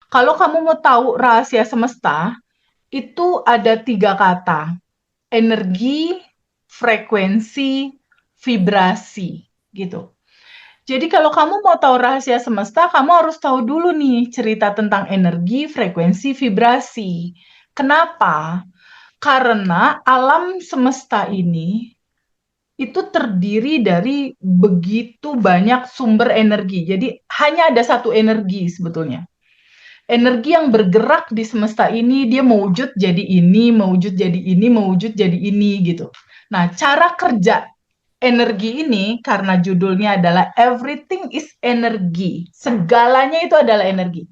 Kalau kamu mau tahu rahasia semesta, itu ada 3 kata, energi, frekuensi, vibrasi, gitu. Jadi kalau kamu mau tahu rahasia semesta, kamu harus tahu dulu nih cerita tentang energi, frekuensi, vibrasi. Kenapa? Karena alam semesta ini itu terdiri dari begitu banyak sumber energi. Jadi hanya ada satu energi sebetulnya. Energi yang bergerak di semesta ini, dia mewujud jadi ini, mewujud jadi ini, mewujud jadi ini gitu. Nah, cara kerja energi ini karena judulnya adalah Everything is Energy. Segalanya itu adalah energi.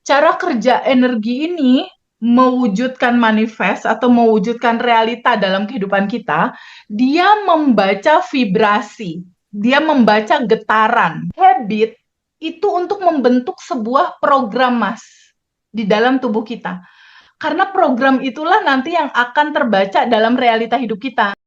Cara kerja energi ini mewujudkan manifest atau mewujudkan realita dalam kehidupan kita, dia membaca vibrasi, dia membaca getaran. Habit itu untuk membentuk sebuah program, Mas, di dalam tubuh kita. Karena program itulah nanti yang akan terbaca dalam realita hidup kita.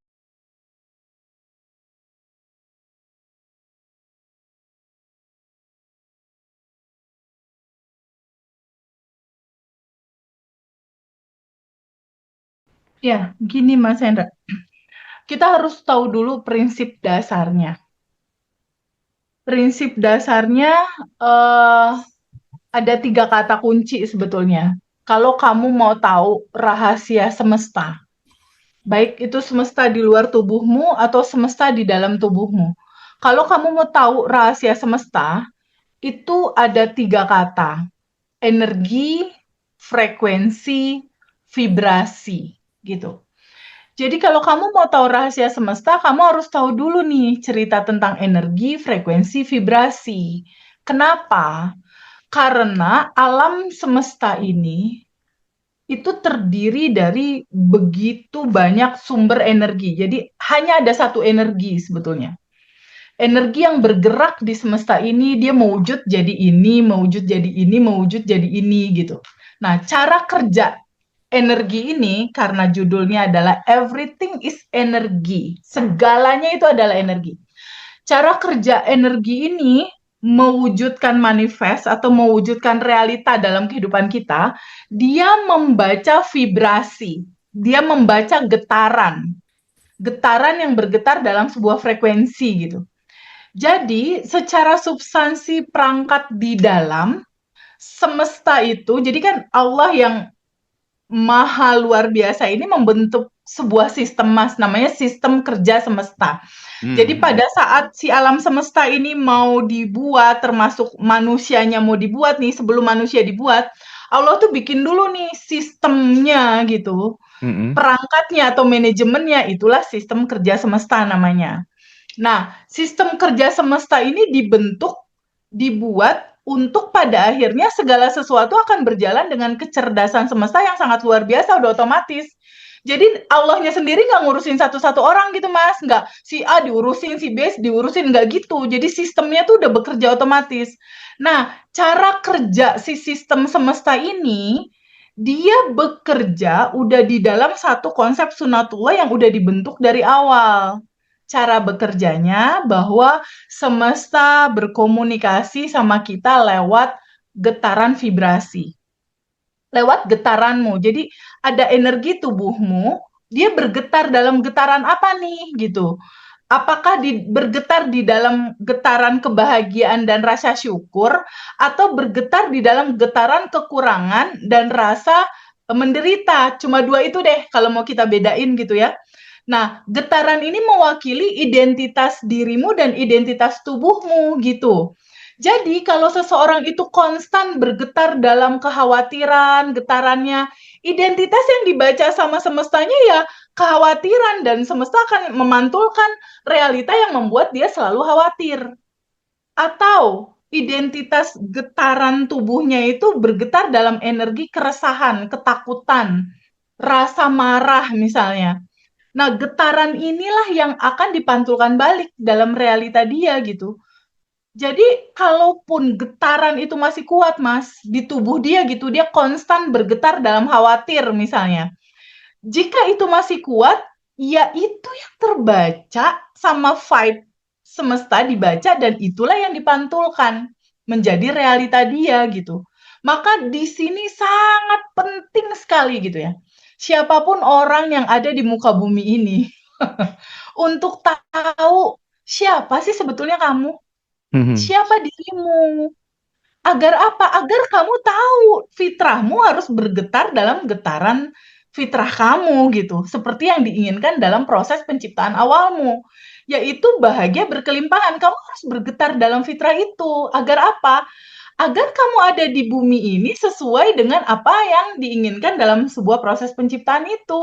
Ya, gini Mas Hendra. Kita harus tahu dulu prinsip dasarnya. Prinsip dasarnya eh, ada 3 kata kunci sebetulnya. Kalau kamu mau tahu rahasia semesta, baik itu semesta di luar tubuhmu atau semesta di dalam tubuhmu. Kalau kamu mau tahu rahasia semesta, itu ada 3 kata, energi, frekuensi, vibrasi, gitu. Jadi kalau kamu mau tahu rahasia semesta, kamu harus tahu dulu nih cerita tentang energi, frekuensi, vibrasi. Kenapa? Karena alam semesta ini itu terdiri dari begitu banyak sumber energi. Jadi hanya ada satu energi sebetulnya. Energi yang bergerak di semesta ini, dia mewujud jadi ini, mewujud jadi ini, mewujud jadi ini gitu. Nah, cara kerja energi ini karena judulnya adalah Everything is Energy. Segalanya itu adalah energi. Cara kerja energi ini mewujudkan manifest atau mewujudkan realita dalam kehidupan kita, dia membaca vibrasi, dia membaca getaran, getaran yang bergetar dalam sebuah frekuensi gitu. Jadi, secara substansi perangkat di dalam semesta itu, jadi kan Allah yang maha luar biasa ini membentuk sebuah sistem, Mas, namanya sistem kerja semesta. Jadi Hmm. pada saat si alam semesta ini mau dibuat, termasuk manusianya mau dibuat nih, sebelum manusia dibuat, Allah tuh bikin dulu nih sistemnya gitu. Mm-mm. Perangkatnya atau manajemennya, itulah sistem kerja semesta namanya. Nah, sistem kerja semesta ini dibentuk, dibuat untuk pada akhirnya segala sesuatu akan berjalan dengan kecerdasan semesta yang sangat luar biasa, udah otomatis. Jadi Allahnya sendiri nggak ngurusin satu-satu orang gitu Mas, nggak si A diurusin, si B diurusin, nggak gitu. Jadi sistemnya tuh udah bekerja otomatis. Nah, cara kerja si sistem semesta ini, dia bekerja udah di dalam satu konsep sunatullah yang udah dibentuk dari awal. Cara bekerjanya bahwa semesta berkomunikasi sama kita lewat getaran vibrasi, lewat getaranmu. Jadi ada energi tubuhmu, dia bergetar dalam getaran apa nih gitu. Apakah bergetar di dalam getaran kebahagiaan dan rasa syukur, atau bergetar di dalam getaran kekurangan dan rasa menderita. Cuma dua itu deh kalau mau kita bedain gitu ya. Nah, getaran ini mewakili identitas dirimu dan identitas tubuhmu gitu. Jadi kalau seseorang itu konstan bergetar dalam kekhawatiran, getarannya, identitas yang dibaca sama semestanya ya kekhawatiran, dan semesta akan memantulkan realita yang membuat dia selalu khawatir. Atau identitas getaran tubuhnya itu bergetar dalam energi keresahan, ketakutan, rasa marah misalnya. Nah, getaran inilah yang akan dipantulkan balik dalam realita dia gitu. Jadi, kalaupun getaran itu masih kuat, Mas, di tubuh dia gitu, dia konstan bergetar dalam khawatir misalnya. Jika itu masih kuat, ya itu yang terbaca sama vibe semesta dibaca dan itulah yang dipantulkan menjadi realita dia gitu. Maka di sini sangat penting sekali gitu ya. Siapapun orang yang ada di muka bumi ini untuk tahu siapa sih sebetulnya kamu, Mhm. siapa dirimu. Agar apa? Agar kamu tahu fitrahmu harus bergetar dalam getaran fitrah kamu gitu. Seperti yang diinginkan dalam proses penciptaan awalmu, yaitu bahagia berkelimpahan. Kamu harus bergetar dalam fitrah itu. Agar apa? Agar kamu ada di bumi ini sesuai dengan apa yang diinginkan dalam sebuah proses penciptaan itu.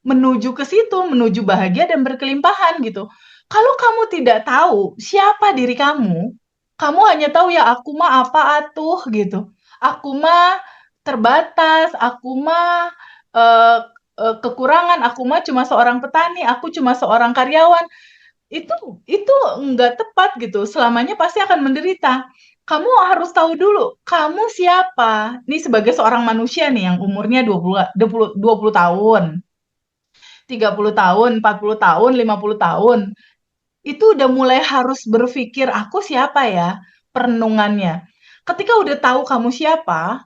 Menuju ke situ, menuju bahagia dan berkelimpahan gitu. Kalau kamu tidak tahu siapa diri kamu hanya tahu ya aku mah apa atuh gitu. Aku mah terbatas, aku mah eh, kekurangan, aku mah cuma seorang petani, aku cuma seorang karyawan. Itu nggak tepat gitu. Selamanya pasti akan menderita. Kamu harus tahu dulu, kamu siapa? Nih sebagai seorang manusia nih yang umurnya 20 tahun, 30 tahun, 40 tahun, 50 tahun. Itu udah mulai harus berpikir, aku siapa ya? Perenungannya. Ketika udah tahu kamu siapa,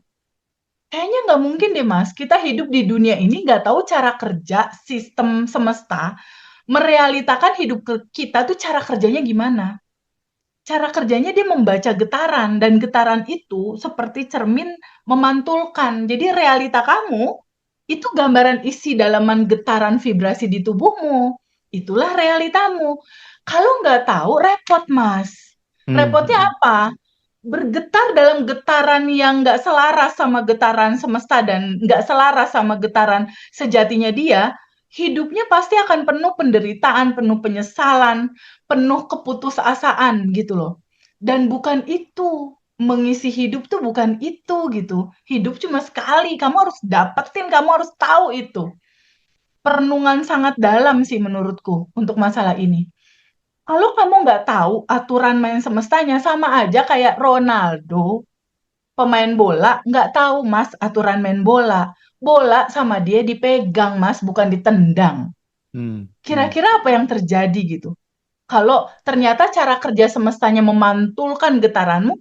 kayaknya nggak mungkin deh Mas, kita hidup di dunia ini nggak tahu cara kerja sistem semesta, merealitakan hidup kita tuh cara kerjanya gimana. Cara kerjanya dia membaca getaran, dan getaran itu seperti cermin memantulkan. Jadi realita kamu, itu gambaran isi dalaman getaran vibrasi di tubuhmu. Itulah realitamu. Kalau nggak tahu, repot, Mas. Repotnya Mhm. apa? Bergetar dalam getaran yang nggak selaras sama getaran semesta dan nggak selaras sama getaran sejatinya dia, hidupnya pasti akan penuh penderitaan, penuh penyesalan, penuh keputusasaan gitu loh. Dan bukan itu, mengisi hidup tuh bukan itu gitu. Hidup cuma sekali, kamu harus dapetin, kamu harus tahu itu. Perenungan sangat dalam sih menurutku untuk masalah ini. Kalau kamu nggak tahu aturan main semestanya, sama aja kayak Ronaldo, pemain bola, nggak tahu Mas aturan main bola. Bola sama dia dipegang Mas, bukan ditendang. Mhm. Mhm. Kira-kira apa yang terjadi gitu? Kalau ternyata cara kerja semestanya memantulkan getaranmu,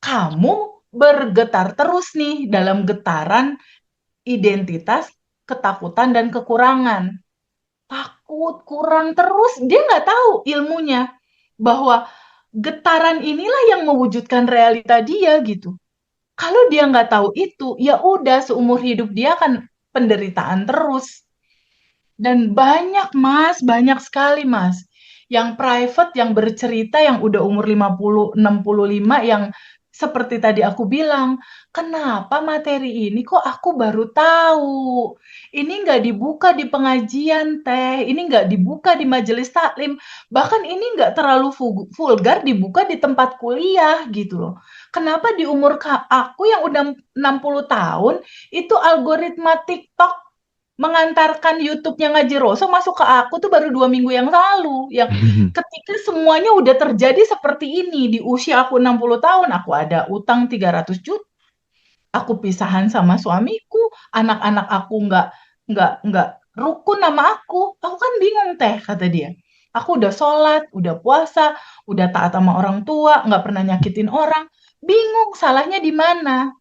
kamu bergetar terus nih dalam getaran identitas, ketakutan, dan kekurangan. Takut, kurang terus, dia nggak tahu ilmunya. Bahwa getaran inilah yang mewujudkan realita dia gitu. Kalau dia nggak tahu itu, ya udah seumur hidup dia akan penderitaan terus. Dan banyak Mas, banyak sekali Mas. Yang private, yang bercerita, yang udah umur 50, 65, yang seperti tadi aku bilang, kenapa materi ini kok aku baru tahu? Ini nggak dibuka di pengajian teh, ini nggak dibuka di majelis taklim, bahkan ini nggak terlalu vulgar dibuka di tempat kuliah gitu loh. Kenapa di umur aku yang udah 60 tahun, itu algoritma TikTok mengantarkan YouTube-nya Ngaji Roso masuk ke aku tuh baru 2 minggu yang lalu, yang ketika semuanya udah terjadi seperti ini, di usia aku 60 tahun, aku ada utang 300 juta, aku pisahan sama suamiku, anak-anak aku nggak rukun sama aku kan bingung Teh, kata dia. Aku udah sholat, udah puasa, udah taat sama orang tua, nggak pernah nyakitin orang, bingung salahnya di mana.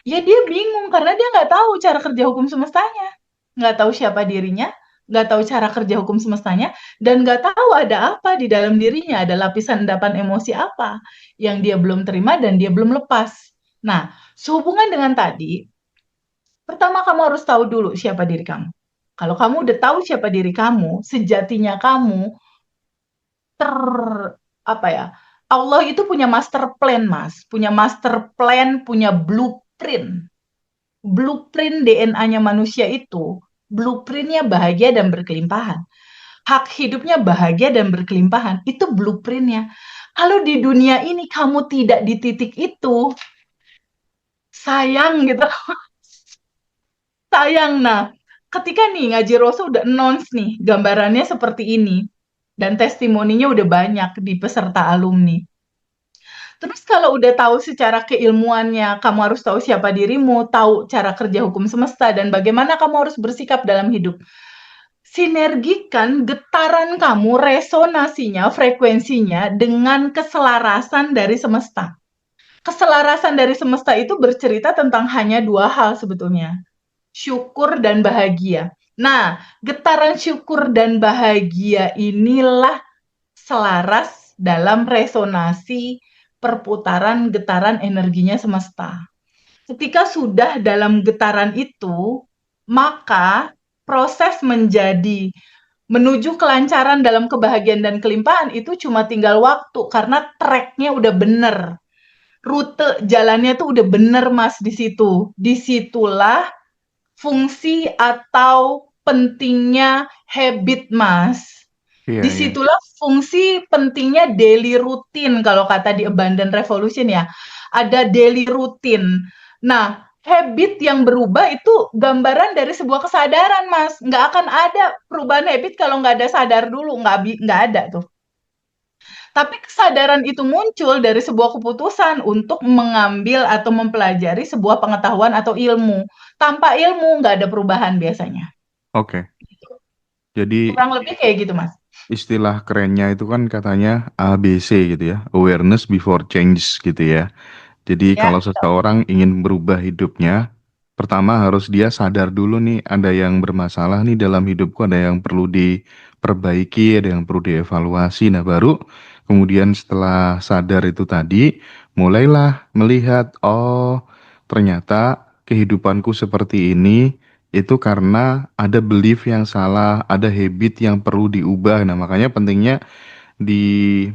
Ya dia bingung karena dia nggak tahu cara kerja hukum semestanya, nggak tahu siapa dirinya, nggak tahu cara kerja hukum semestanya, dan nggak tahu ada apa di dalam dirinya, ada lapisan endapan emosi apa yang dia belum terima dan dia belum lepas. Nah, sehubungan dengan tadi, pertama kamu harus tahu dulu siapa diri kamu. Kalau kamu udah tahu siapa diri kamu, sejatinya kamu ter apa ya? Allah itu punya master plan, Mas. Punya master plan, punya blueprint. Blueprint DNA-nya manusia itu, blueprint-nya bahagia dan berkelimpahan. Hak hidupnya bahagia dan berkelimpahan, itu blueprint-nya. Kalau di dunia ini kamu tidak di titik itu, sayang gitu, sayang. Nah, ketika nih Ngaji Roso udah announce nih, gambarannya seperti ini, dan testimoninya udah banyak di peserta alumni. Terus kalau udah tahu secara keilmuannya, kamu harus tahu siapa dirimu, tahu cara kerja hukum semesta, dan bagaimana kamu harus bersikap dalam hidup. Sinergikan getaran kamu, resonasinya, frekuensinya dengan keselarasan dari semesta. keselarasan dari semesta itu bercerita tentang hanya dua hal sebetulnya, syukur dan bahagia. Nah, getaran syukur dan bahagia inilah selaras dalam resonansi perputaran getaran energinya semesta. Ketika sudah dalam getaran itu, maka proses menuju kelancaran dalam kebahagiaan dan kelimpahan itu cuma tinggal waktu karena tracknya udah bener. Rute jalannya tuh udah bener, Mas, di situ. Disitulah fungsi atau pentingnya habit, Mas. Iya, iya. Disitulah fungsi pentingnya daily routine kalau kata di Abundant Revolution ya. Ada daily routine. Nah, habit yang berubah itu gambaran dari sebuah kesadaran, Mas. Nggak akan ada perubahan habit kalau nggak ada sadar dulu. Nggak ada tuh. Tapi kesadaran itu muncul dari sebuah keputusan untuk mengambil atau mempelajari sebuah pengetahuan atau ilmu. Tanpa ilmu nggak ada perubahan biasanya. Oke. Jadi Kurang lebih kayak gitu, Mas. istilah kerennya itu kan katanya ABC gitu ya, awareness before change gitu ya. Jadi Ya, kalau seseorang ingin berubah hidupnya, pertama harus dia sadar dulu nih ada yang bermasalah nih dalam hidupku, ada yang perlu diperbaiki, ada yang perlu dievaluasi. Nah, baru kemudian setelah sadar itu tadi, mulailah melihat, oh ternyata kehidupanku seperti ini itu karena ada belief yang salah, ada habit yang perlu diubah. Nah, makanya pentingnya di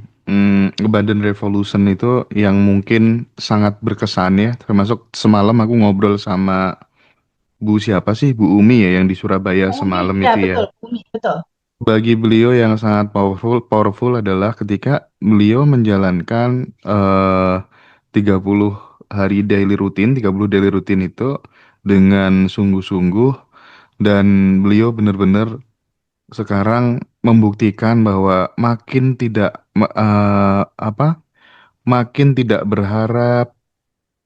Badan Revolution itu yang mungkin sangat berkesan ya, termasuk semalam aku ngobrol sama Bu siapa sih, Bu Umi ya yang di Surabaya Umi, semalam ya itu ya. betul, Umi, betul. Bagi beliau yang sangat powerful adalah ketika beliau menjalankan 30 hari daily rutin, 30 daily rutin itu dengan sungguh-sungguh, dan beliau benar-benar sekarang membuktikan bahwa makin tidak berharap,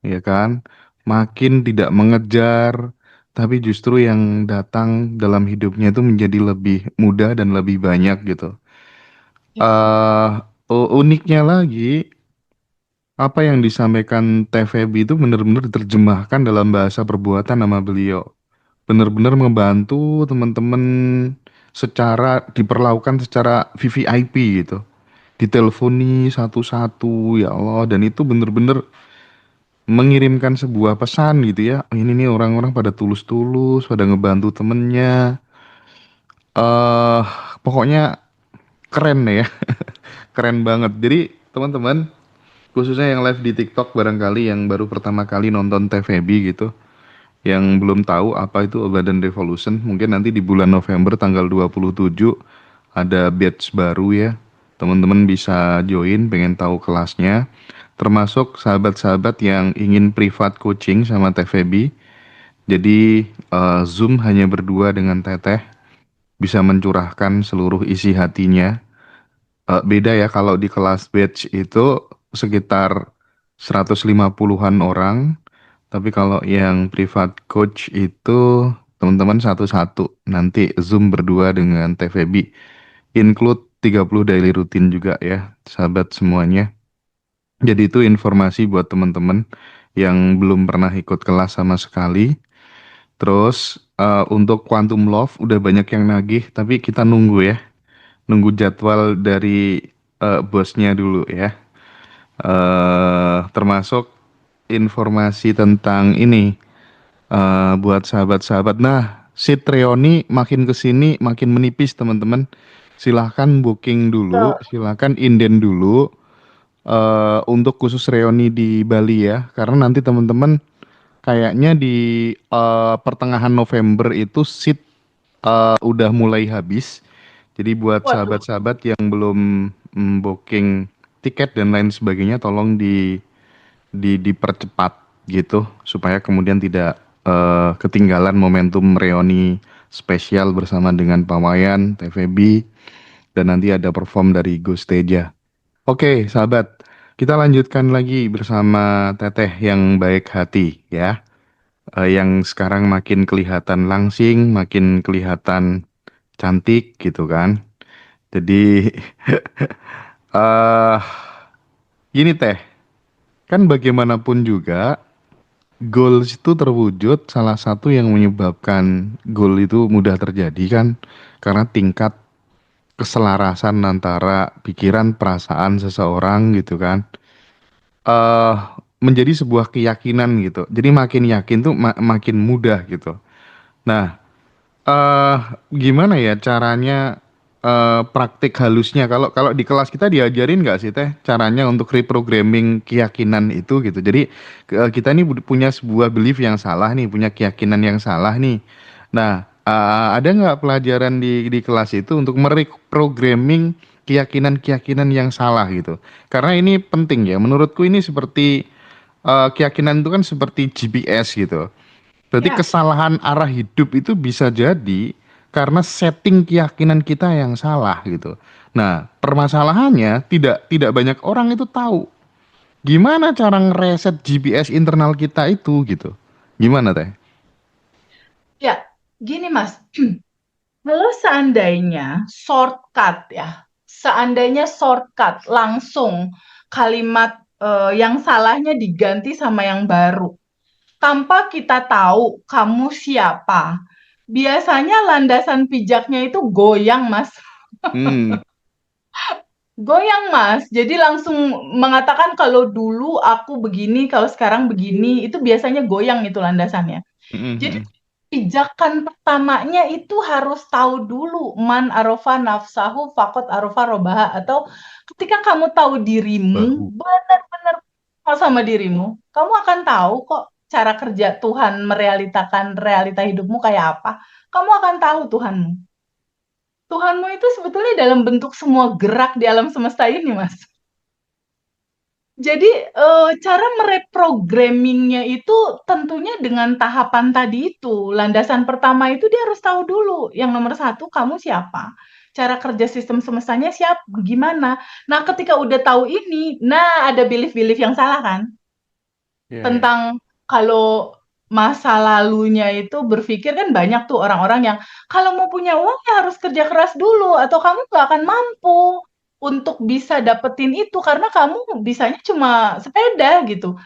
ya kan, makin tidak mengejar, tapi justru yang datang dalam hidupnya itu menjadi lebih mudah dan lebih banyak gitu. eh Uniknya lagi, apa yang disampaikan TVB itu benar-benar diterjemahkan dalam bahasa perbuatan nama beliau. Benar-benar membantu teman-teman secara diperlakukan secara VVIP gitu. Diteleponi satu-satu, ya Allah, dan itu bener-bener mengirimkan sebuah pesan gitu ya. Ini nih orang-orang pada tulus-tulus, pada ngebantu temennya. eh Pokoknya keren deh ya. Keren banget. Jadi teman-teman, khususnya yang live di TikTok barangkali yang baru pertama kali nonton TVB gitu, yang belum tahu apa itu Badan Revolution, mungkin nanti di bulan November tanggal 27 ada batch baru ya. Teman-teman bisa join, pengen tahu kelasnya. Termasuk sahabat-sahabat yang ingin privat coaching sama TVB. Jadi Zoom hanya berdua dengan Teteh, bisa mencurahkan seluruh isi hatinya. Beda ya kalau di kelas batch itu sekitar 150-an orang, tapi kalau yang privat coach itu teman-teman satu-satu. Nanti Zoom berdua dengan TVB. Include 30 daily rutin juga ya, sahabat semuanya. Jadi itu informasi buat teman-teman yang belum pernah ikut kelas sama sekali. Terus untuk Quantum Love udah banyak yang nagih, tapi kita nunggu ya. Nunggu jadwal dari bosnya dulu ya. Termasuk informasi tentang ini buat sahabat-sahabat. Nah, seat reoni makin kesini makin menipis teman-teman. Silahkan booking dulu, silahkan inden dulu untuk khusus reoni di Bali ya. Karena nanti teman-teman kayaknya di pertengahan November itu seat udah mulai habis. Jadi buat Waduh, sahabat-sahabat yang belum booking tiket dan lain sebagainya, tolong dipercepat gitu supaya kemudian tidak ketinggalan momentum reuni spesial bersama dengan Pawayan, TVB, dan nanti ada perform dari Gusteja. Oke, sahabat, kita lanjutkan lagi bersama Teteh yang baik hati ya. Yang sekarang makin kelihatan langsing, makin kelihatan cantik gitu kan. Jadi gini Teh, kan bagaimanapun juga goals itu terwujud salah satu yang menyebabkan goal itu mudah terjadi kan karena tingkat keselarasan antara pikiran perasaan seseorang gitu kan eh menjadi sebuah keyakinan gitu. Jadi makin yakin tuh makin mudah gitu. Nah, eh gimana ya caranya praktik halusnya? Kalau kalau di kelas kita diajarin nggak sih Teh caranya untuk reprogramming keyakinan itu gitu. Jadi kita ini punya sebuah belief yang salah nih, punya keyakinan yang salah nih. Nah, ada nggak pelajaran di kelas itu untuk mereprogramming keyakinan-keyakinan yang salah gitu? Karena ini penting ya. Menurutku ini seperti keyakinan itu kan seperti GPS gitu. Berarti Ya, kesalahan arah hidup itu bisa jadi karena setting keyakinan kita yang salah gitu. Nah, permasalahannya tidak banyak orang itu tahu gimana cara ngereset GPS internal kita itu gitu. Gimana Teh? ya, gini Mas. Kalau seandainya shortcut ya, seandainya shortcut langsung kalimat yang salahnya diganti sama yang baru, tanpa kita tahu kamu siapa, biasanya landasan pijaknya itu goyang, Mas. Hmm, Goyang, Mas. Jadi langsung mengatakan kalau dulu aku begini, kalau sekarang begini, itu biasanya goyang itu landasannya. mm, Jadi mm. pijakan pertamanya itu harus tahu dulu man arofa nafsahu fakot arofa robaha, atau ketika kamu tahu dirimu Bahu. benar-benar sama dirimu, kamu akan tahu kok cara kerja Tuhan merealitakan realita hidupmu kayak apa. Kamu akan tahu Tuhanmu. Tuhanmu itu sebetulnya dalam bentuk semua gerak di alam semesta ini, Mas. Jadi, cara mereprogrammingnya itu tentunya dengan tahapan tadi itu. Landasan pertama itu dia harus tahu dulu, yang nomor satu kamu siapa, cara kerja sistem semestanya gimana. Nah, ketika udah tahu ini, nah ada belief-belief yang salah kan, Iya, iya. tentang kalau masa lalunya itu berpikir kan banyak tuh orang-orang yang, "Kalau mau punya uang ya harus kerja keras dulu atau kamu nggak akan mampu untuk bisa dapetin itu karena kamu bisanya cuma sepeda," gitu.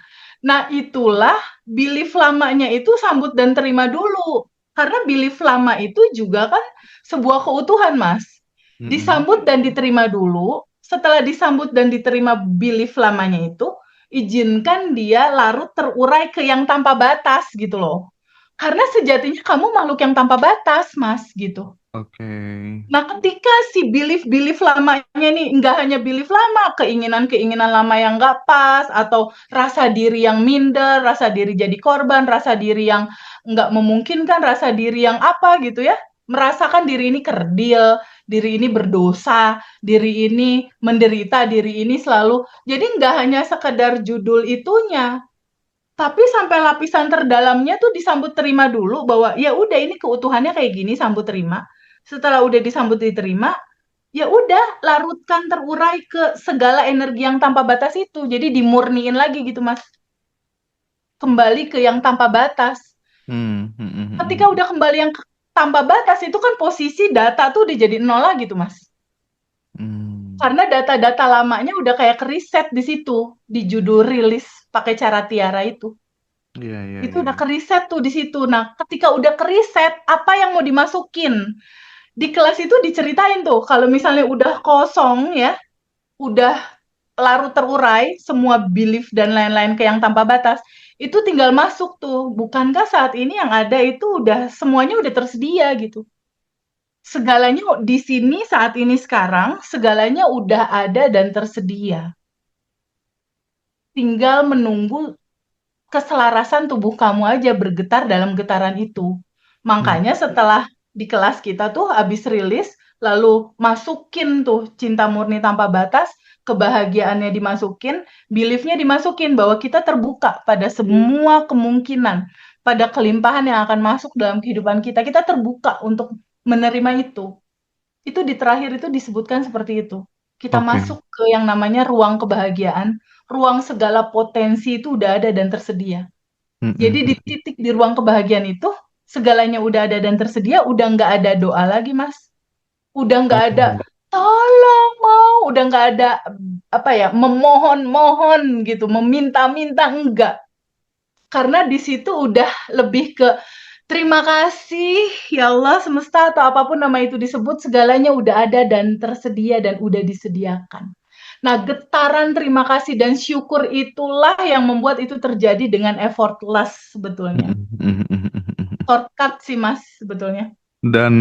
Nah, itulah belief lamanya itu sambut dan terima dulu. Karena belief lama itu juga kan sebuah keutuhan, Mas. Mm-mm. Disambut dan diterima dulu, setelah disambut dan diterima belief lamanya itu, izinkan dia larut terurai ke yang tanpa batas gitu loh. Karena sejatinya kamu makhluk yang tanpa batas, Mas, gitu. Oke. Nah, ketika si belief-belief lamanya nih nggak hanya belief lama, keinginan-keinginan lama yang nggak pas, atau rasa diri yang minder, rasa diri jadi korban, rasa diri yang nggak memungkinkan, rasa diri yang apa gitu ya, merasakan diri ini kerdil, diri ini berdosa, diri ini menderita, diri ini selalu. Jadi nggak hanya sekedar judul itunya, tapi sampai lapisan terdalamnya tuh disambut terima dulu bahwa ya udah ini keutuhannya kayak gini, sambut terima. Setelah udah disambut diterima, ya udah larutkan terurai ke segala energi yang tanpa batas itu. Jadi dimurniin lagi gitu, Mas. Kembali ke yang tanpa batas. Hmm, mm, mm, Ketika mm, mm. udah kembali yang tanpa batas itu kan posisi data tuh udah jadi nol lagi tuh, Mas. Hmm. Karena data-data lamanya udah kayak keriset di situ, di judul rilis pakai cara Tiara itu. Iya, iya, Itu iya. udah keriset tuh di situ. Nah, ketika udah keriset, apa yang mau dimasukin? Di kelas itu diceritain tuh, kalau misalnya udah kosong ya, udah larut terurai, semua belief dan lain-lain ke yang tanpa batas, itu tinggal masuk tuh. Bukankah saat ini yang ada itu udah semuanya udah tersedia gitu. Segalanya di sini saat ini sekarang, segalanya udah ada dan tersedia. Tinggal menunggu keselarasan tubuh kamu aja bergetar dalam getaran itu. Hmm. Makanya setelah di kelas kita tuh habis rilis, lalu masukin tuh cinta murni tanpa batas, kebahagiaannya dimasukin, beliefnya dimasukin bahwa kita terbuka pada semua kemungkinan, pada kelimpahan yang akan masuk dalam kehidupan kita. Kita terbuka untuk menerima itu. Itu di terakhir itu disebutkan seperti itu. Kita Oke. masuk ke yang namanya ruang kebahagiaan, ruang segala potensi itu udah ada dan tersedia. Mm, Jadi mm, di mm. titik di ruang kebahagiaan itu, segalanya udah ada dan tersedia, udah nggak ada doa lagi, Mas. Udah nggak ada, Oh. tolong mau, udah nggak ada apa ya, memohon-mohon gitu, meminta-minta enggak. Karena di situ udah lebih ke terima kasih ya Allah semesta atau apapun nama itu disebut, segalanya udah ada dan tersedia dan udah disediakan. Nah, getaran terima kasih dan syukur itulah yang membuat itu terjadi dengan effortless sebetulnya. Shortcut sih Mas sebetulnya. Dan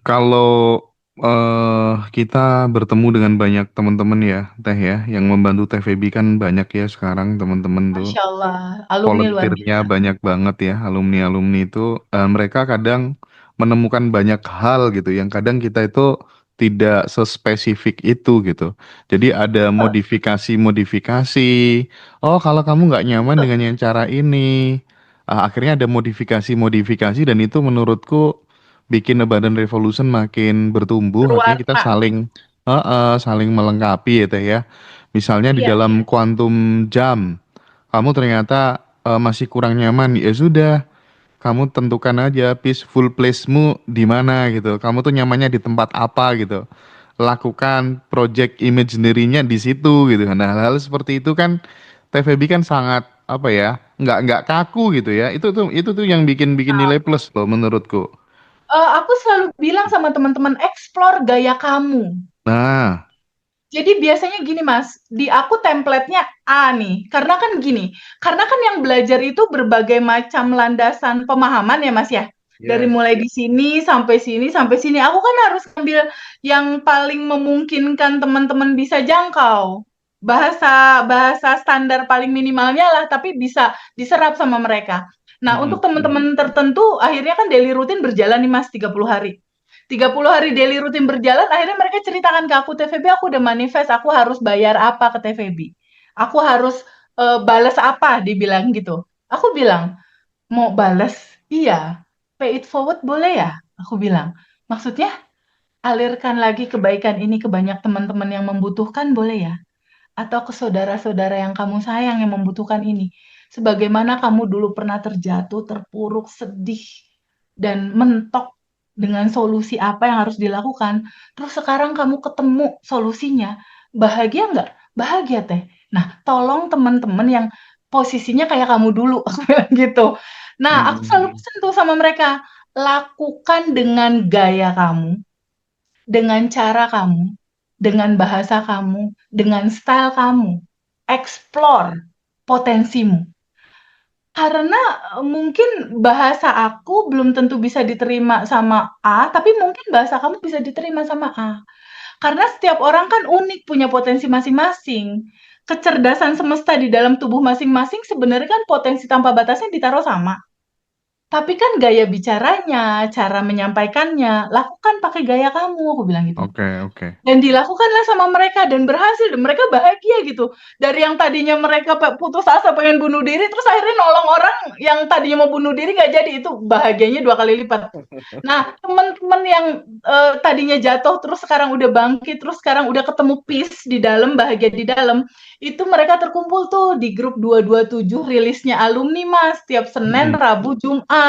kalau kita bertemu dengan banyak teman-teman ya, Teh ya, yang membantu Teh Feby kan banyak ya sekarang teman-teman tuh. Masya Allah, alumni luar Volunteernya biasa. banyak banget ya, alumni-alumni itu mereka kadang menemukan banyak hal gitu yang kadang kita itu tidak sespesifik itu gitu. Jadi ada modifikasi-modifikasi. Oh, kalau kamu nggak nyaman dengan yang cara ini, akhirnya ada modifikasi-modifikasi dan itu menurutku bikin Badan Revolution makin bertumbuh. Artinya kita Berwarna. saling melengkapi ya Teh ya. Misalnya di Iya, dalam iya. quantum jam kamu ternyata masih kurang nyaman, ya sudah, kamu tentukan aja peaceful place-mu di mana gitu. Kamu tuh nyamannya di tempat apa gitu. Lakukan project imaginary-nya di situ gitu. Nah, hal-hal seperti itu kan TVB kan sangat apa ya? Nggak kaku gitu ya. Itu tuh yang bikin bikin nilai plus loh menurutku. Aku selalu bilang sama teman-teman, explore gaya kamu. Nah, Jadi biasanya gini Mas, di aku template-nya A nih, karena kan gini, karena kan yang belajar itu berbagai macam landasan pemahaman ya Mas ya. Dari yes. mulai di sini sampai sini sampai sini, aku kan harus ambil yang paling memungkinkan teman-teman bisa jangkau. Bahasa bahasa standar paling minimalnya lah, tapi bisa diserap sama mereka. Nah, Mm-mm. untuk teman-teman tertentu, akhirnya kan daily rutin berjalan nih Mas, 30 hari. 30 hari daily rutin berjalan, akhirnya mereka ceritakan ke aku, TVB aku udah manifest, aku harus bayar apa ke TVB. Aku harus balas apa, dibilang gitu. Aku bilang, mau balas? Iya. Pay it forward boleh ya? Aku bilang. Maksudnya, alirkan lagi kebaikan ini ke banyak teman-teman yang membutuhkan boleh ya? Atau ke saudara-saudara yang kamu sayang yang membutuhkan ini. Sebagaimana kamu dulu pernah terjatuh, terpuruk, sedih, dan mentok dengan solusi apa yang harus dilakukan. Terus sekarang kamu ketemu solusinya. Bahagia nggak? Bahagia teh. Nah, tolong teman-teman yang posisinya kayak kamu dulu, aku bilang gitu. Nah, aku selalu Mm-mm. pesan tuh sama mereka, lakukan dengan gaya kamu, dengan cara kamu, dengan bahasa kamu, dengan style kamu. Explore potensimu. Karena mungkin bahasa aku belum tentu bisa diterima sama A, tapi mungkin bahasa kamu bisa diterima sama A. Karena setiap orang kan unik, punya potensi masing-masing. Kecerdasan semesta di dalam tubuh masing-masing sebenarnya kan potensi tanpa batasnya ditaruh sama. Tapi kan gaya bicaranya, cara menyampaikannya, lakukan pakai gaya kamu, aku bilang gitu. Oke, oke. Dan dilakukanlah sama mereka dan berhasil dan mereka bahagia gitu. Dari yang tadinya mereka putus asa pengen bunuh diri, terus akhirnya nolong orang yang tadinya mau bunuh diri nggak jadi, itu bahagianya 2 kali lipat. Nah, teman-teman yang tadinya jatuh terus sekarang udah bangkit, terus sekarang udah ketemu peace di dalam, bahagia di dalam, itu mereka terkumpul tuh di grup 227 rilisnya alumni Mas, tiap Senin, Mm-mm. Rabu, Jumat.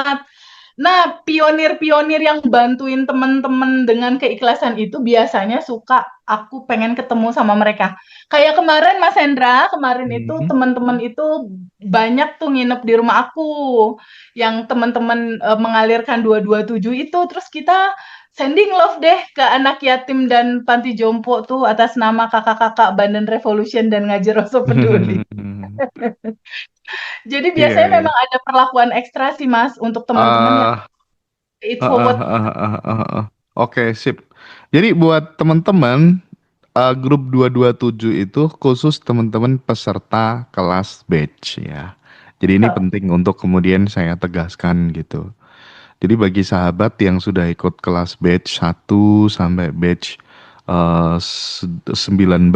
Nah, pionir-pionir yang bantuin teman-teman dengan keikhlasan itu biasanya suka aku pengen ketemu sama mereka. Kayak kemarin Mas Hendra, kemarin itu Mhm. teman-teman itu banyak tuh nginep di rumah aku. Yang teman-teman mengalirkan 227 itu, terus kita sending love deh ke anak yatim dan panti jompo tuh atas nama kakak-kakak Bandan Revolution dan Ngaji Rasa Peduli. Jadi Iya, biasanya iya. memang ada perlakuan ekstra sih Mas untuk teman-teman yang Ah, pay it ah, ah, forward. ah, ah, ah, ah. Oke, sip. Jadi buat teman-teman, grup 227 itu khusus teman-teman peserta kelas batch ya. Jadi ini penting untuk kemudian saya tegaskan gitu. Jadi bagi sahabat yang sudah ikut kelas batch 1 sampai batch 19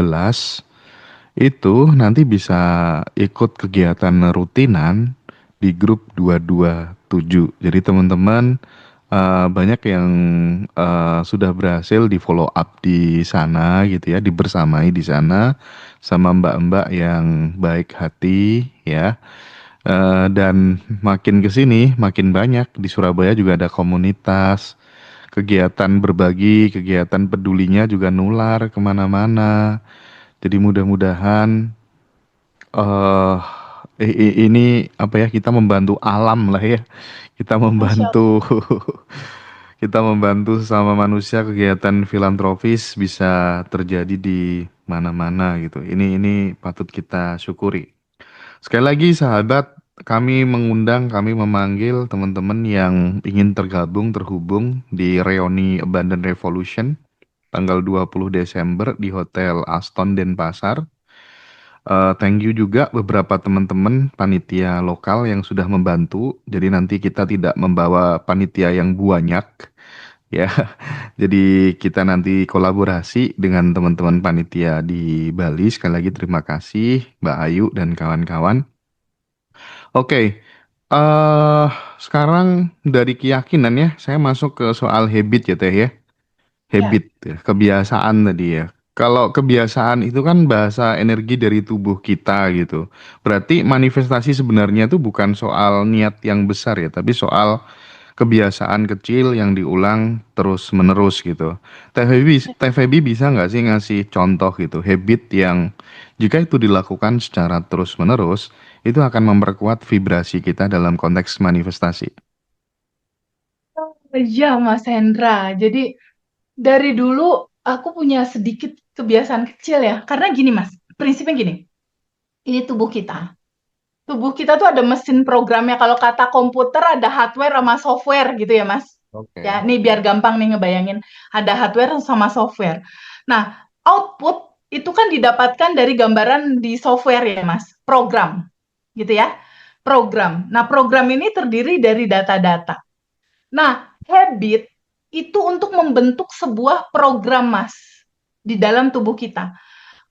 itu nanti bisa ikut kegiatan rutinan di grup 227. Jadi teman-teman banyak yang sudah berhasil di follow up di sana gitu ya, dibersamai di sana sama mbak-mbak yang baik hati ya. Dan makin ke sini makin banyak di Surabaya juga ada komunitas. kegiatan berbagi, kegiatan pedulinya juga nular kemana-mana. Jadi mudah-mudahan eh ini apa ya, kita membantu alam lah ya. Kita Masya membantu kita membantu sesama manusia, kegiatan filantropis bisa terjadi di mana-mana gitu. Ini patut kita syukuri. Sekali lagi sahabat, kami memanggil teman-teman yang ingin terhubung di reuni Abundant Revolution tanggal 20 Desember di Hotel Aston Denpasar. Thank you juga beberapa teman-teman panitia lokal yang sudah membantu. Jadi nanti kita tidak membawa panitia yang banyak ya. Jadi kita nanti kolaborasi dengan teman-teman panitia di Bali. Sekali lagi terima kasih Mbak Ayu dan kawan-kawan. Oke, sekarang dari keyakinan ya, saya masuk ke soal habit ya Teh ya. ya. Habit, ya, kebiasaan tadi ya. Kalau kebiasaan itu kan bahasa energi dari tubuh kita gitu. Berarti manifestasi sebenarnya itu bukan soal niat yang besar ya, tapi soal kebiasaan kecil yang diulang terus menerus gitu. Teh Feby bisa nggak sih ngasih contoh gitu, habit yang jika itu dilakukan secara terus menerus, itu akan memperkuat vibrasi kita dalam konteks manifestasi. Iya, Mas Hendra. Jadi dari dulu aku punya sedikit kebiasaan kecil ya. Karena gini, Mas. Prinsipnya gini. Ini tubuh kita. Tubuh kita tuh ada mesin programnya. Kalau kata komputer ada hardware sama software gitu ya, Mas. Ya, Oke. nih biar gampang nih ngebayangin. Ada hardware sama software. Nah, output itu kan didapatkan dari gambaran di software ya, Mas. Program, gitu ya. Program. Nah, program ini terdiri dari data-data. Nah, habit itu untuk membentuk sebuah program, Mas, di dalam tubuh kita.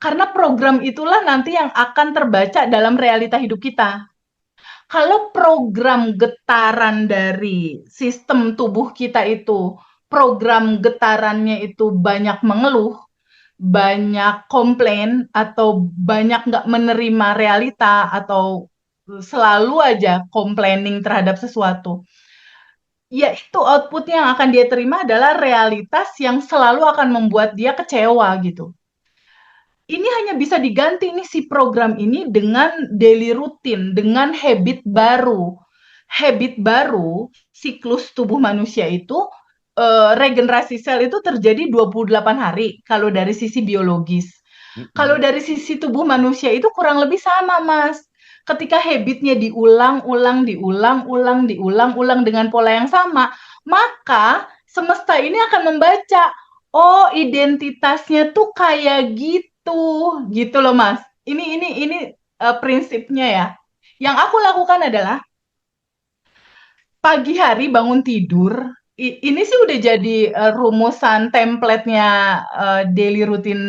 Karena program itulah nanti yang akan terbaca dalam realita hidup kita. Kalau program getaran dari sistem tubuh kita itu, program getarannya itu banyak mengeluh, banyak komplain, atau banyak nggak menerima realita, atau selalu aja complaining terhadap sesuatu, ya itu output yang akan dia terima adalah realitas yang selalu akan membuat dia kecewa gitu. Ini hanya bisa diganti nih si program ini dengan daily rutin, dengan habit baru. Habit baru, siklus tubuh manusia itu, regenerasi sel itu terjadi 28 hari kalau dari sisi biologis. Kalau Mm-mm. dari sisi tubuh manusia itu kurang lebih sama, Mas. Ketika habitnya diulang-ulang, diulang-ulang, diulang-ulang dengan pola yang sama, maka semesta ini akan membaca, oh identitasnya tuh kayak gitu, gitu loh Mas. Ini prinsipnya ya. Yang aku lakukan adalah pagi hari bangun tidur. Ini sih udah jadi rumusan template-nya daily routine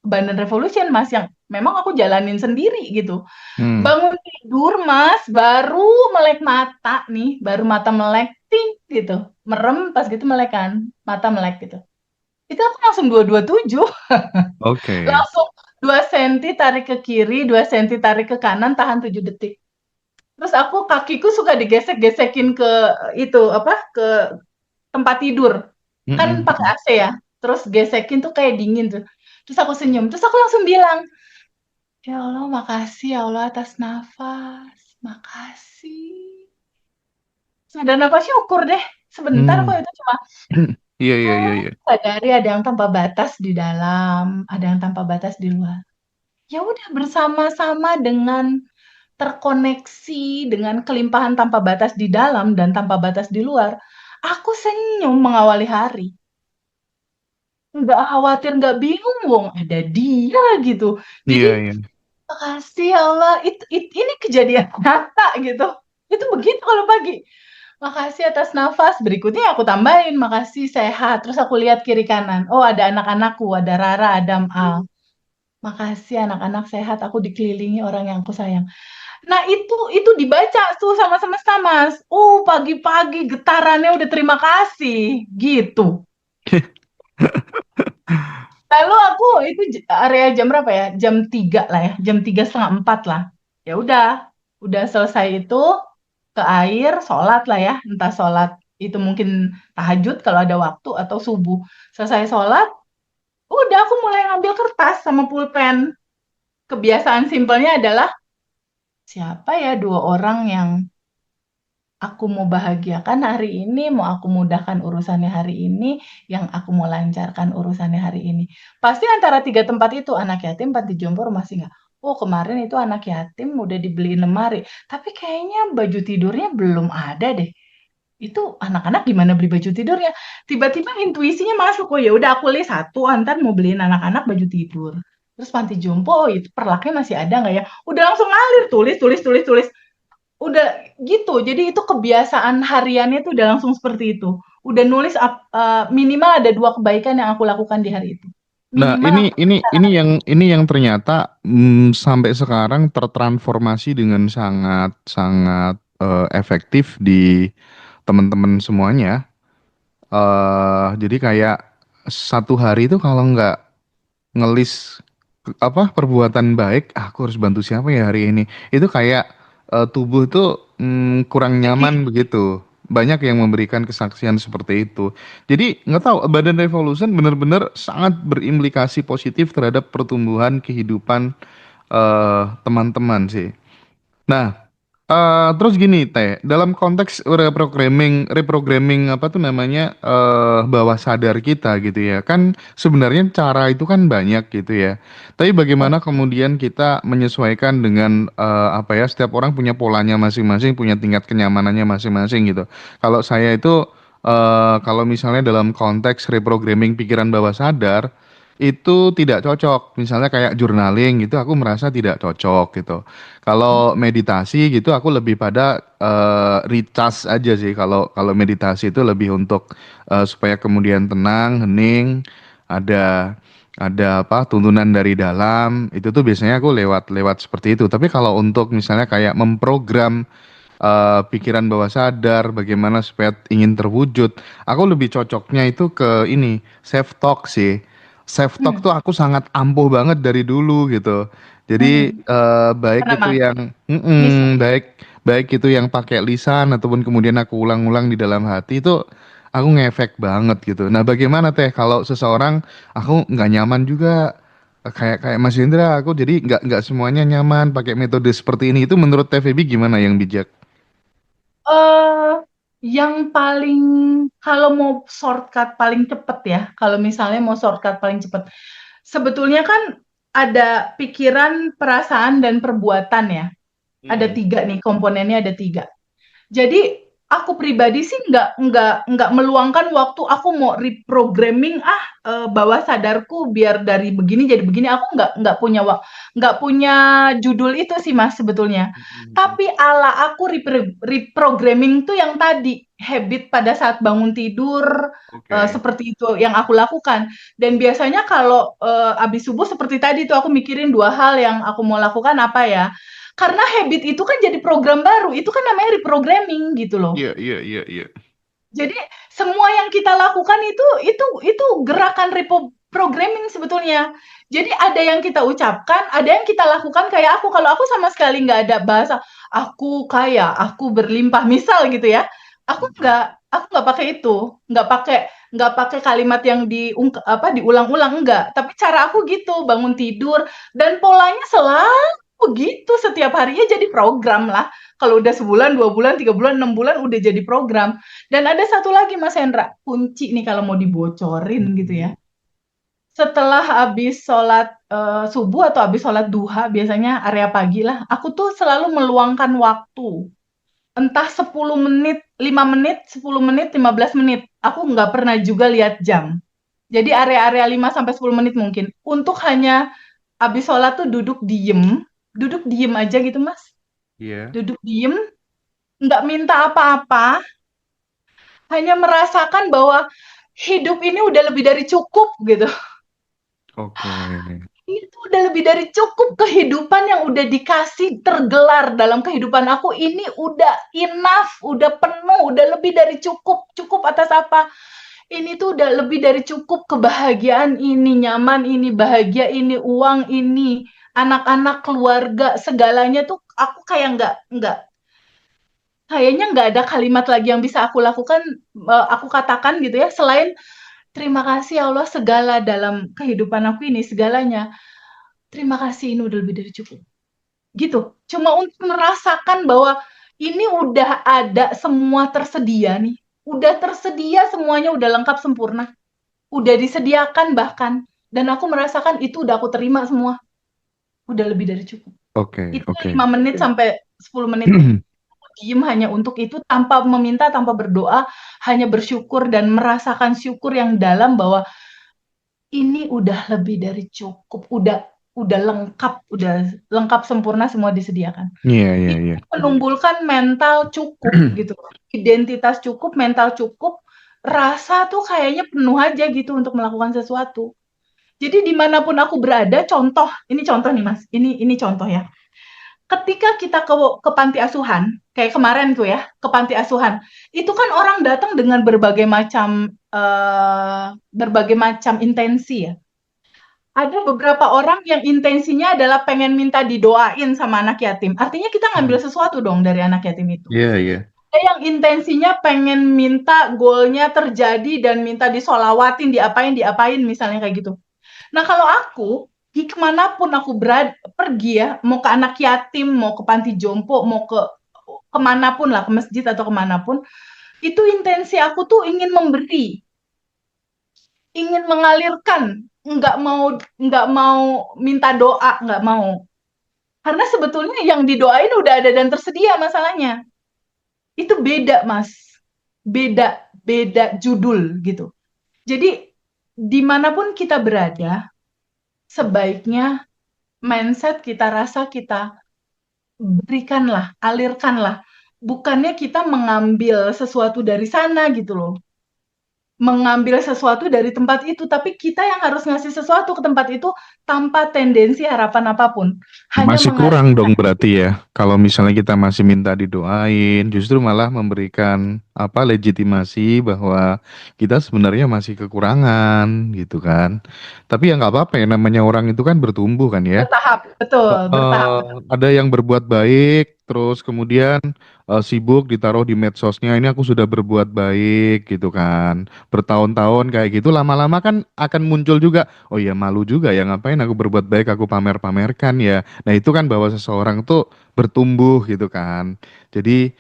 Bandan Revolution, Mas, yang memang aku jalanin sendiri gitu. Hmm. Bangun tidur, Mas, baru melek mata nih, baru mata melek, ting, gitu. Merem, pas gitu melek kan, mata melek gitu. Itu aku langsung 227, Oke. langsung 2 senti tarik ke kiri, 2 senti tarik ke kanan, tahan 7 detik. Terus aku kakiku suka digesek-gesekin ke itu apa ke tempat tidur. Kan pakai Mm-mm. AC ya. Terus gesekin tuh kayak dingin tuh. Terus aku senyum. Terus aku langsung bilang, "Ya Allah, makasih ya Allah atas nafas. Makasih." Dan apa syukur deh. Sebentar kok Hmm. itu cuma Iya, iya, iya, iya. sadari ada yang tanpa batas di dalam, ada yang tanpa batas di luar. Ya udah bersama-sama dengan terkoneksi dengan kelimpahan tanpa batas di dalam dan tanpa batas di luar, aku senyum mengawali hari. Nggak khawatir, nggak bingung, wong ada dia gitu. Iya, Jadi, iya. makasih ya Allah, ini kejadian nyata gitu. Itu begitu kalau pagi. Makasih atas nafas. Berikutnya aku tambahin, makasih sehat. Terus aku lihat kiri kanan. Oh, ada anak-anakku, ada Rara, Adam, Al. Makasih anak-anak sehat, aku dikelilingi orang yang aku sayang. Nah, itu dibaca tuh sama semesta, Mas. Oh, pagi-pagi getarannya udah terima kasih, gitu. Lalu aku itu area jam berapa ya? Jam 3 lah ya, jam 3:30 lah. Ya udah selesai itu ke air, sholat lah ya, entah sholat. itu mungkin tahajud kalau ada waktu atau subuh. Selesai sholat, udah aku mulai ngambil kertas sama pulpen. Kebiasaan simpelnya adalah siapa ya dua orang yang aku mau bahagiakan hari ini, mau aku mudahkan urusannya hari ini, yang aku mau lancarkan urusannya hari ini. Pasti antara tiga tempat itu, anak yatim, panti jompo, rumah singgah. Oh, kemarin itu anak yatim udah dibeliin lemari, tapi kayaknya baju tidurnya belum ada deh. Itu anak-anak gimana beli baju tidurnya? Tiba-tiba intuisinya masuk, oh ya udah aku lihat satu, antar mau beliin anak-anak baju tidur. Terus panti jompo, oh itu perlaknya masih ada nggak ya? Udah langsung ngalir, tulis, tulis, tulis, tulis. Udah gitu, jadi itu kebiasaan hariannya tuh udah langsung seperti itu. Udah nulis minimal ada 2 kebaikan yang aku lakukan di hari itu. Nah, Minimal aku ini yang ternyata sampai sekarang tertransformasi dengan sangat sangat efektif di teman-teman semuanya. Jadi kayak satu hari itu kalau nggak ngelis apa perbuatan baik, aku harus bantu siapa ya hari ini. Itu kayak tubuh tuh kurang sedih. nyaman begitu. Banyak yang memberikan kesaksian seperti itu. Jadi nggak tahu Badan Revolution benar-benar sangat berimplikasi positif terhadap pertumbuhan kehidupan teman-teman sih. Nah, terus gini Teh, dalam konteks reprogramming apa tuh namanya bawah sadar kita gitu ya, kan sebenarnya cara itu kan banyak gitu ya. Tapi bagaimana kemudian kita menyesuaikan dengan apa ya, setiap orang punya polanya masing-masing, punya tingkat kenyamanannya masing-masing gitu. Kalau saya itu kalau misalnya dalam konteks reprogramming pikiran bawah sadar itu tidak cocok. Misalnya kayak journaling gitu, aku merasa tidak cocok gitu. Kalau meditasi gitu aku lebih pada recharge aja sih. Kalau kalau meditasi itu lebih untuk supaya kemudian tenang, hening, ada apa tuntunan dari dalam. Itu tuh biasanya aku lewat lewat seperti itu. Tapi kalau untuk misalnya kayak memprogram pikiran bawah sadar bagaimana supaya ingin terwujud, aku lebih cocoknya itu ke ini, self talk sih. Self talk Hmm, tuh aku sangat ampuh banget dari dulu gitu. Jadi hmm. baik Pernah itu Mas? yang Bisa. baik baik itu yang pakai lisan ataupun kemudian aku ulang-ulang di dalam hati itu aku ngefek banget gitu. Nah, bagaimana Teh kalau seseorang aku nggak nyaman juga kayak kayak Mas Indra, aku jadi nggak semuanya nyaman pakai metode seperti ini. Itu menurut Teh Feby gimana yang bijak? eh yang paling kalau mau shortcut paling cepet ya, kalau misalnya mau shortcut paling cepet, sebetulnya kan ada pikiran, perasaan, dan perbuatan ya. Ada Hmm. 3 nih, komponennya ada 3. Jadi aku pribadi sih nggak meluangkan waktu aku mau reprogramming bawah sadarku biar dari begini jadi begini. Aku nggak punya judul itu sih Mas sebetulnya. Mhm. Tapi ala aku reprogramming tuh yang tadi habit pada saat bangun tidur Oke. seperti itu yang aku lakukan. Dan biasanya kalau abis subuh seperti tadi tuh aku mikirin 2 hal yang aku mau lakukan apa ya. Karena habit itu kan jadi program baru, itu kan namanya reprogramming gitu loh. Iya, iya, iya, iya. Jadi semua yang kita lakukan itu gerakan reprogramming sebetulnya. Jadi ada yang kita ucapkan, ada yang kita lakukan kayak aku. Kalau aku sama sekali nggak ada bahasa aku kaya, aku berlimpah misal gitu ya. Mhm. Aku nggak pakai itu, nggak pakai kalimat yang diulang-ulang enggak. Tapi cara aku gitu, bangun tidur dan polanya selalu begitu setiap harinya jadi program lah. Kalau udah sebulan, 2 bulan, 3 bulan, 6 bulan udah jadi program. Dan ada satu lagi Mas Hendra, kunci nih kalau mau dibocorin gitu ya. Mhm. Setelah habis sholat subuh atau habis sholat duha, biasanya area pagi lah, aku tuh selalu meluangkan waktu. Entah 10 menit, 5 menit, 10 menit, 15 menit. Aku nggak pernah juga lihat jam. Jadi area-area 5 sampai 10 menit mungkin. Untuk hanya habis sholat tuh duduk diem aja gitu Mas. Iya. Duduk diem, nggak minta apa-apa, hanya merasakan bahwa hidup ini udah lebih dari cukup gitu. Oke. Itu udah lebih dari cukup kehidupan yang udah dikasih tergelar dalam kehidupan aku ini udah enough, udah penuh, udah lebih dari cukup. Cukup atas apa? Ini tuh udah lebih dari cukup kebahagiaan ini, nyaman ini, bahagia ini, uang ini, anak-anak, keluarga, segalanya tuh aku kayak nggak kayaknya nggak ada kalimat lagi yang bisa aku lakukan, aku katakan gitu ya, selain terima kasih ya Allah segala dalam kehidupan aku ini, segalanya. Terima kasih ini udah lebih dari cukup. Gitu. Cuma untuk merasakan bahwa ini udah ada semua tersedia nih. Udah tersedia semuanya udah lengkap sempurna. Udah disediakan bahkan. Dan aku merasakan itu udah aku terima semua. Udah lebih dari cukup. Oke, Itu oke. 5 menit sampai 10 menit deh. Diem hanya untuk itu tanpa meminta, tanpa berdoa, hanya bersyukur dan merasakan syukur yang dalam bahwa ini udah lebih dari cukup, udah lengkap sempurna semua disediakan. Iya, iya, Itu iya. menumbuhkan mental cukup gitu, identitas cukup, mental cukup, rasa tuh kayaknya penuh aja gitu untuk melakukan sesuatu. Jadi dimanapun aku berada, ini contoh nih Mas, ini contoh ya. Ketika kita ke panti asuhan, kayak kemarin tuh ya, ke panti asuhan, itu kan orang datang dengan berbagai macam intensi ya. Ada beberapa orang yang intensinya adalah pengen minta didoain sama anak yatim. Artinya kita ngambil sesuatu dong dari anak yatim itu. Iya, iya. Ada yang intensinya pengen minta goalnya terjadi dan minta disolawatin, diapain misalnya kayak gitu. Nah kalau aku, di kemanapun aku pergi ya, mau ke anak yatim, mau ke panti jompo, mau ke kemanapun lah, ke masjid atau kemanapun, itu intensi aku tuh ingin memberi, ingin mengalirkan, nggak mau minta doa, nggak mau. Karena sebetulnya yang didoain udah ada dan tersedia masalahnya. Itu beda, Mas. Beda, beda judul gitu. Jadi dimanapun kita berada, sebaiknya mindset kita, rasa kita berikanlah, alirkanlah. Bukannya kita mengambil sesuatu dari sana gitu loh. Mengambil sesuatu dari tempat itu, tapi kita yang harus ngasih sesuatu ke tempat itu tanpa tendensi harapan apapun. Hanya Masih mengalirkan. kurang dong berarti ya. Kalau misalnya kita masih minta didoain, justru malah memberikan apa legitimasi bahwa kita sebenarnya masih kekurangan gitu kan. Tapi ya nggak apa-apa ya, namanya orang itu kan bertumbuh kan ya. Bertahap, betul, bertahap. Ada yang berbuat baik, terus kemudian sibuk ditaruh di medsosnya. Ini aku sudah berbuat baik gitu kan. Bertahun-tahun kayak gitu, lama-lama kan akan muncul juga. Oh ya malu juga ya, ngapain aku berbuat baik, aku pamer-pamerkan ya. Nah itu kan bahwa seseorang tuh bertumbuh gitu kan. Jadi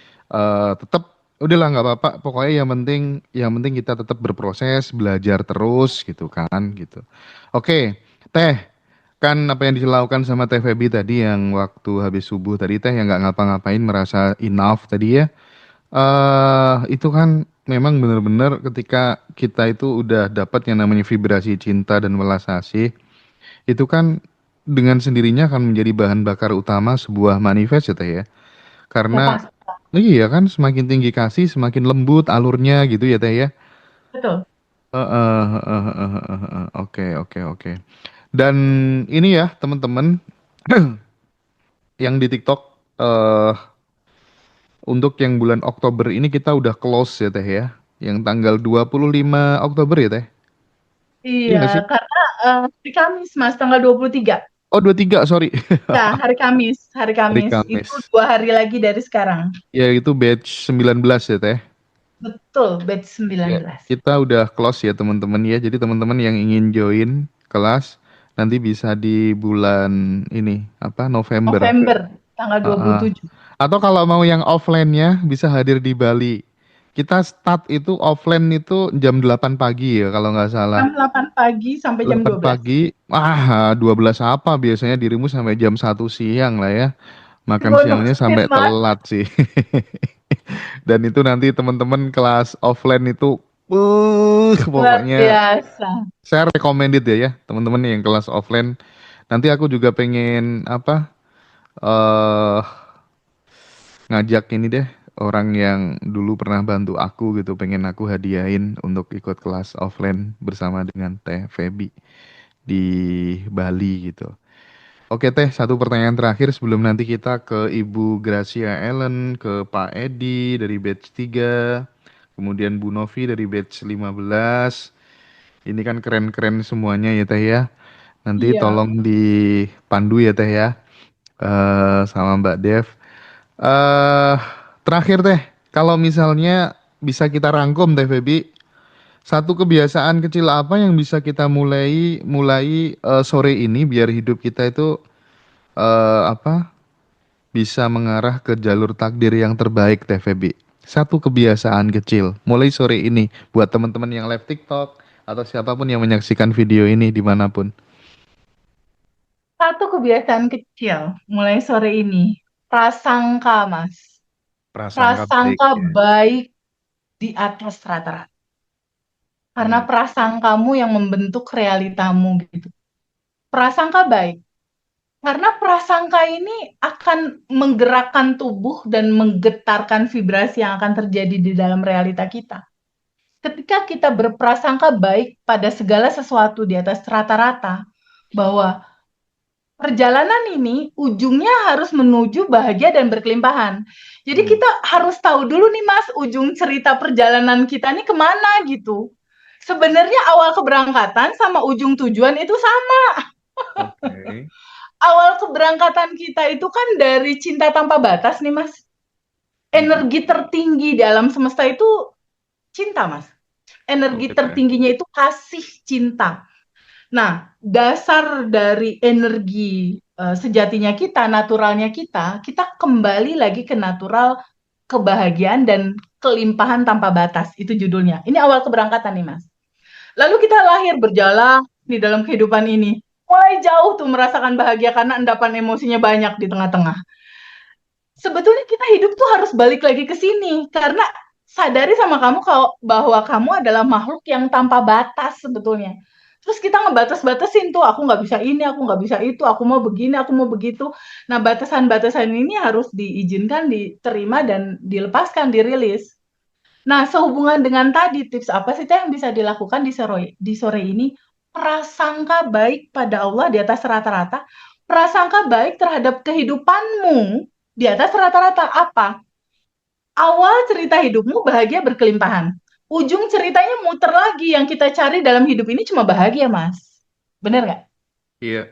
tetap udahlah nggak apa-apa. Pokoknya yang penting kita tetap berproses, belajar terus gitu kan gitu. Oke, Teh. Kan apa yang dilakukan sama Teh Feby tadi yang waktu habis subuh tadi Teh yang nggak ngapa-ngapain merasa enough tadi ya. Itu kan memang benar-benar ketika kita itu udah dapat yang namanya vibrasi cinta dan welas asih, itu kan dengan sendirinya akan menjadi bahan bakar utama sebuah manifest ya Teh ya. Ya Karena pasti, iya kan semakin tinggi kasih semakin lembut alurnya gitu ya Teh ya. betul. Oke, oke, oke. Dan ini ya teman-teman yang di TikTok eh untuk yang bulan Oktober ini kita udah close ya Teh ya. Yang tanggal 25 Oktober ya Teh. Iya Iya, nggak sih? karena hari Kamis, Mas, tanggal 23. Oh 23 sorry. Ya, hari Kamis, hari Hari Kamis. Itu Kamis. 2 hari lagi dari sekarang. Ya itu batch 19 ya Teh. Betul, batch Ya, 19. kita udah close ya teman-teman ya. Jadi teman-teman yang ingin join kelas nanti bisa di bulan ini apa November. November, tanggal Heeh. 27. Atau kalau mau yang offline-nya bisa hadir di Bali. Kita start itu offline itu jam 8 pagi ya kalau nggak salah. Jam 8 pagi sampai jam 8 12. pagi, 12 apa biasanya dirimu sampai jam 1 siang lah ya. Makan Untuk siangnya speed, sampai Mas. telat sih. Dan itu nanti teman-teman kelas offline itu, Luar pokoknya biasa. saya recommended ya teman-teman yang kelas offline. Nanti aku juga pengen apa eh ngajak ini deh orang yang dulu pernah bantu aku gitu, pengen aku hadiahin untuk ikut kelas offline bersama dengan Teh Feby di Bali gitu. Oke Teh, satu pertanyaan terakhir sebelum nanti kita ke Ibu Gracia Ellen, ke Pak Edi dari batch 3, kemudian Bu Novi dari batch 15. Ini kan keren-keren semuanya ya Teh ya. Nanti Iya. tolong dipandu ya Teh ya, sama Mbak Dev. Eh Terakhir teh, kalau misalnya bisa kita rangkum teh Feby, satu kebiasaan kecil apa yang bisa kita mulai mulai sore ini biar hidup kita itu apa bisa mengarah ke jalur takdir yang terbaik teh Feby. Satu kebiasaan kecil mulai sore ini buat teman-teman yang live TikTok atau siapapun yang menyaksikan video ini dimanapun. Satu kebiasaan kecil mulai sore ini, prasangka, Mas. Prasangka baik Prasangka ya. baik di atas rata-rata. Karena Hmm, prasangkamu yang membentuk realitamu gitu. Prasangka baik. Karena prasangka ini akan menggerakkan tubuh dan menggetarkan vibrasi yang akan terjadi di dalam realita kita. Ketika kita berprasangka baik pada segala sesuatu di atas rata-rata, bahwa perjalanan ini ujungnya harus menuju bahagia dan berkelimpahan. Jadi hmm, kita harus tahu dulu nih Mas, ujung cerita perjalanan kita nih kemana gitu. Sebenarnya awal keberangkatan sama ujung tujuan itu sama. oke. Awal keberangkatan kita itu kan dari cinta tanpa batas nih Mas. Hmm, Energi tertinggi di alam semesta itu cinta Mas. oh Energi gitu ya. tertingginya itu kasih cinta. Nah, dasar dari energi sejatinya kita, naturalnya kita kembali lagi ke natural kebahagiaan dan kelimpahan tanpa batas. Itu judulnya. Ini awal keberangkatan nih, Mas. Lalu kita lahir berjalan di dalam kehidupan ini. Mulai jauh tuh merasakan bahagia karena endapan emosinya banyak di tengah-tengah. Sebetulnya kita hidup tuh harus balik lagi ke sini karena sadari sama kamu kalau bahwa kamu adalah makhluk yang tanpa batas sebetulnya. Terus kita ngebatas-batasin tuh, aku nggak bisa ini, aku nggak bisa itu, aku mau begini, aku mau begitu. Nah, batasan-batasan ini harus diizinkan, diterima, dan dilepaskan, dirilis. Nah, sehubungan dengan tadi, tips apa sih Teh yang bisa dilakukan di sore ini? Prasangka baik pada Allah di atas rata-rata. Prasangka baik terhadap kehidupanmu di atas rata-rata apa? Awal cerita hidupmu bahagia berkelimpahan. Ujung ceritanya muter lagi yang kita cari dalam hidup ini cuma bahagia, Mas. Bener nggak? Iya.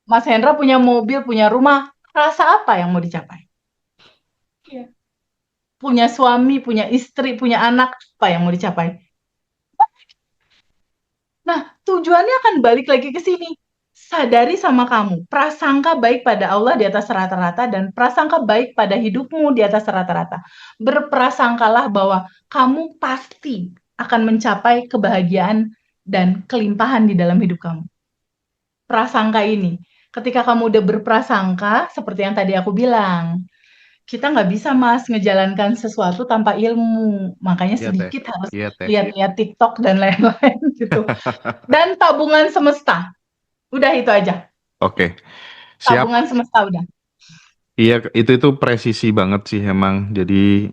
Mas Hendra punya mobil, punya rumah. Rasa apa yang mau dicapai? Iya. Punya suami, punya istri, punya anak. Apa yang mau dicapai? Nah, tujuannya akan balik lagi ke sini. Sadari sama kamu, prasangka baik pada Allah di atas rata-rata dan prasangka baik pada hidupmu di atas rata-rata. Berprasangkalah bahwa kamu pasti akan mencapai kebahagiaan dan kelimpahan di dalam hidup kamu. Prasangka ini, ketika kamu udah berprasangka, seperti yang tadi aku bilang, kita nggak bisa Mas ngejalankan sesuatu tanpa ilmu. Makanya Iya teh. sedikit harus Iya teh. lihat-lihat TikTok dan lain-lain gitu. Dan tabungan semesta. Udah itu aja. Oke, siap. Tabungan semesta udah. Iya, itu presisi banget sih emang. Jadi,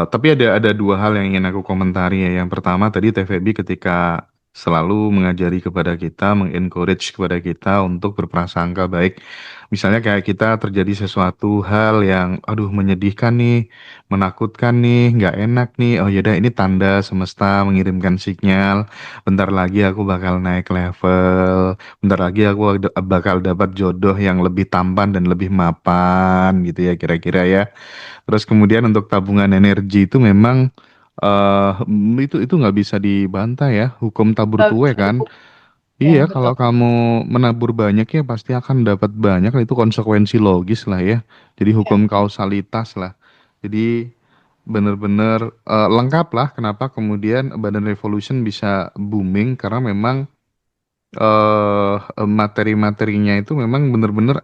tapi ada dua hal yang ingin aku komentari ya. Yang pertama tadi TVB ketika selalu mengajari kepada kita, mengencourage kepada kita untuk berprasangka baik. Misalnya kayak kita terjadi sesuatu hal yang, aduh menyedihkan nih, menakutkan nih, nggak enak nih. Oh yaudah ini tanda semesta mengirimkan sinyal. Bentar lagi aku bakal naik level. Bentar lagi aku bakal dapat jodoh yang lebih tampan dan lebih mapan gitu ya kira-kira ya. Terus kemudian untuk tabungan energi itu memang itu nggak bisa dibantah ya, hukum tabur Nggak tuai bisa kan. dipukul. Ya, Iya, kalau betul. kamu menabur banyak ya pasti akan dapat banyak, itu konsekuensi logis lah ya. Jadi hukum Ya. kausalitas lah. Jadi benar-benar lengkap lah kenapa kemudian Badan Revolution bisa booming karena memang materi-materinya itu memang benar-benar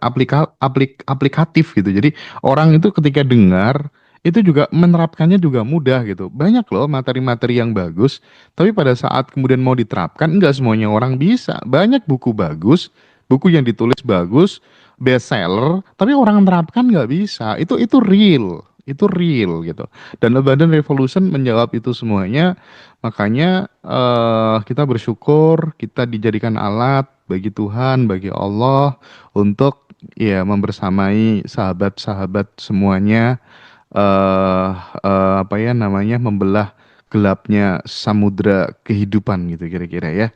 aplikatif gitu. Jadi orang itu ketika dengar itu juga menerapkannya juga mudah gitu. Banyak loh materi-materi yang bagus, tapi pada saat kemudian mau diterapkan enggak semuanya orang bisa. Banyak buku bagus, buku yang ditulis bagus, bestseller, tapi orang menerapkan nggak bisa. Itu real. Itu real gitu. Dan Badan Revolution menjawab itu semuanya. Makanya kita bersyukur kita dijadikan alat bagi Tuhan, bagi Allah untuk ya membersamai sahabat-sahabat semuanya eh apa ya namanya membelah gelapnya samudra kehidupan gitu kira-kira ya.